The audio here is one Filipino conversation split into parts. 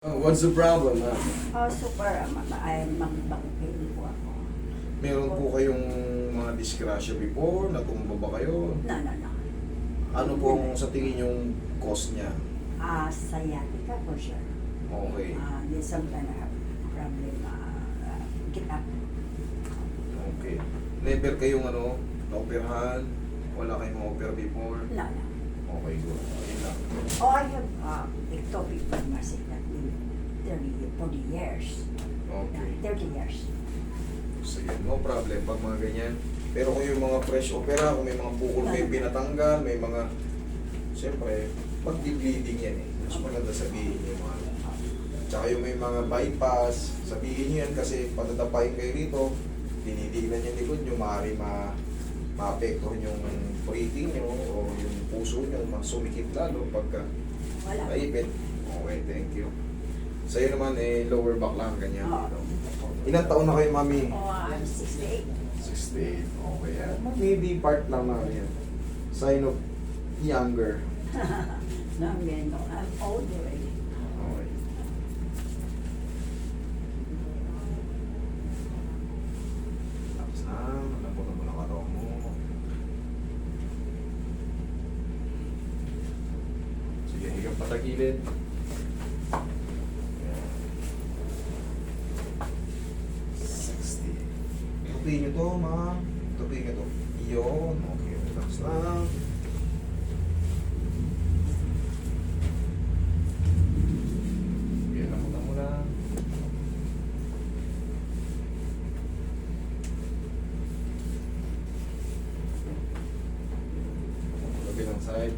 Oh, what's the problem, ha? Super, ay magbangkin po ako. Meron po kayong mga disgrasya before? Natumba ba kayo? No. Ano pong sa tingin yung cause niya? Sciatica po siya. Okay. There's some kind of problem, get up. Okay. Never kayong naoperahan? Wala kayong ma-opera before? No. Okay, good. Ayun lang. Oh, I have ectopic pregnancy that in 40 years. Okay. 30 years. Sige, no problem pag mga ganyan. Pero kung yung mga fresh opera, kung may mga bukol kayo pinatanggal, may mga... Siyempre, pag-bleeding yan eh. Mas maganda sabihin yung mga... Tsaka yung may mga bypass, sabihin nyo yan kasi patatapayin kayo rito, dinidignan yung likod nyo, maaari maapektuhan yung breathing nyo o yung puso nyo, masumikit lalo pagka Wala. naipit. Okay, thank you. Sa'yo naman lower back lang, ganyan. Ilang taon na kayo, mami? I'm 68. 68. Okay, yan. Maybe part lang na yan. Sign of younger. No, I'm old already. Okay. Tapos na, malambot na mo na katawan mo. Sige, higang patagilid. Yan. 60. Tutuin nyo to, ma'am. Tutuin nyo to. Iyon. Okay, relax lang. Yan, nakuha mo lang. Kabilang side.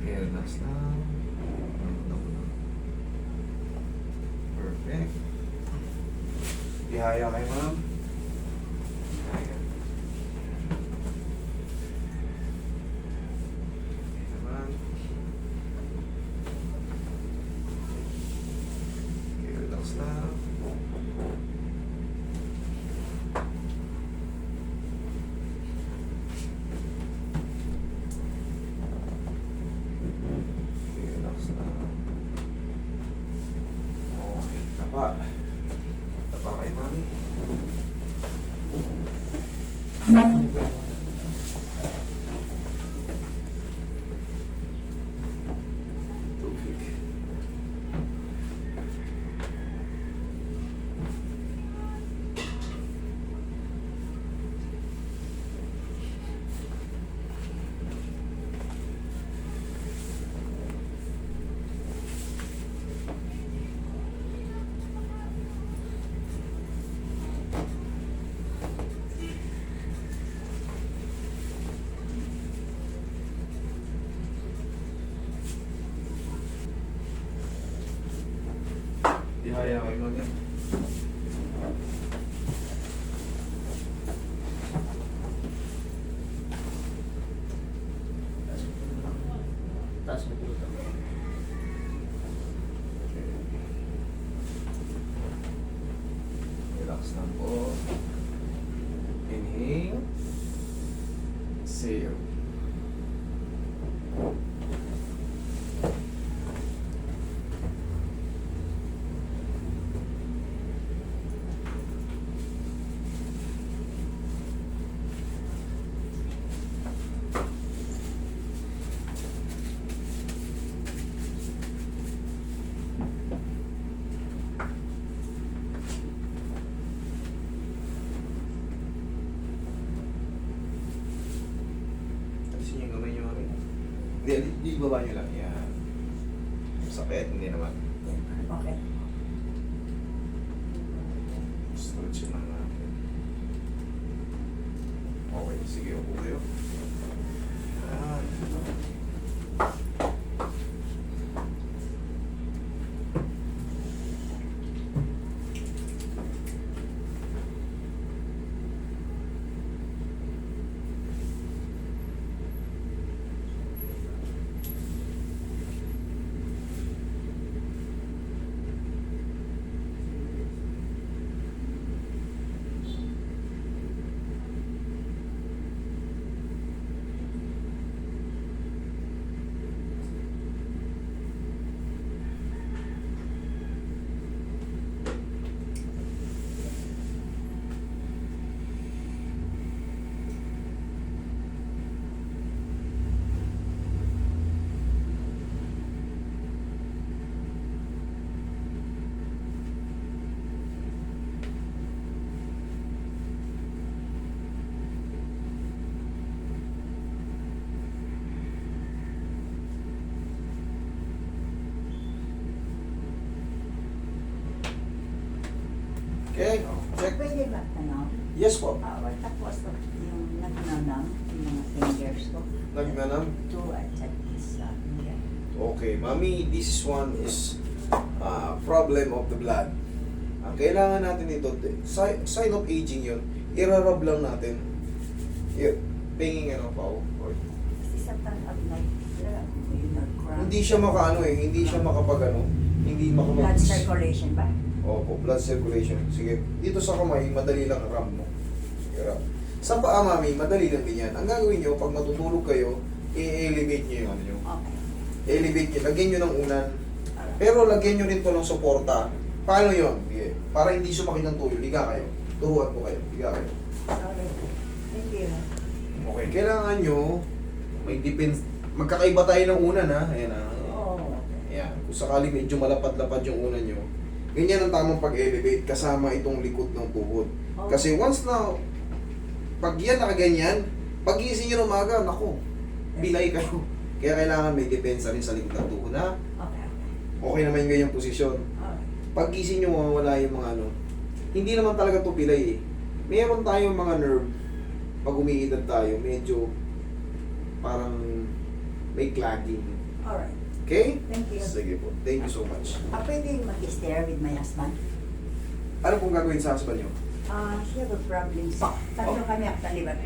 Relax lang. Perfect. Ihaya kay ma'am. Ihaya. Okay naman. Okay, relax lang. Okay, relax lang. Okay, tapa. Tapa kay mami. Tubig. Ihaya kay mami. Taas mo po ito. Relax lang po. Inhale. Exhale. Alisin yung gamay nyo kami. Hindi, ibaba nyo lang. Yan. Sakit, hindi naman. Okay. Stretch lang natin. Okay, sige, upo kayo. Yan. Okay, check. Pwede ba, Yes po. tapos yung nagnanam, yung mga fingers ko. Nagnanam? Two at isa. Okay, mami, this one is problem of the blood. Ang kailangan natin ito, sign of aging yun, irarab lang natin. Pinging ano pa, or Kasi sa tanap na, yung nag-cramp. hindi siya makaano eh, hindi siya makapag ano, hindi makapag... Blood circulation ba? Opo, blood circulation. Sige, dito sa kamay, madali lang ram mo. Sige, ram. Sa paa, mami, madali lang din yan. Ang gagawin nyo, pag matutulog kayo, i-elevate nyo yung ano nyo. Okay. Elevate nyo, lagyan nyo ng unan. Pero lagyan nyo rin to ng suporta. Paano yun? Sige. Para hindi sumakit ng tuyo, liga kayo. Tuhuan po kayo, liga kayo. Sorry. Thank you. Okay, kailangan nyo, may depends, magkakaiba tayo ng unan ha. Ayan ha. Oh. Ayan. Kung sakali medyo malapad-lapad yung unan nyo, ganyan ang tamang pag-elevate kasama itong likod ng tuhod. Oh. Kasi once na, pag yan nakaganyan, pag-iising nyo ng umaga, naku, bilay kayo. Kaya kailangan may depensa rin sa likod ng tuhod ha. Okay. Okay naman yung ganyang posisyon. Alright. Pag-gising nyo, mawawala yung mga ano. Hindi naman talaga to pilay eh. Meron tayong mga nerve, pag umiidad tayo, medyo parang may clogging. Alright. Okay? Thank you. Sige po. Thank you so much. Pwede mag-stare with my husband? Ano pong gagawin sa husband nyo? She have a problem. Tatlo kami actually, but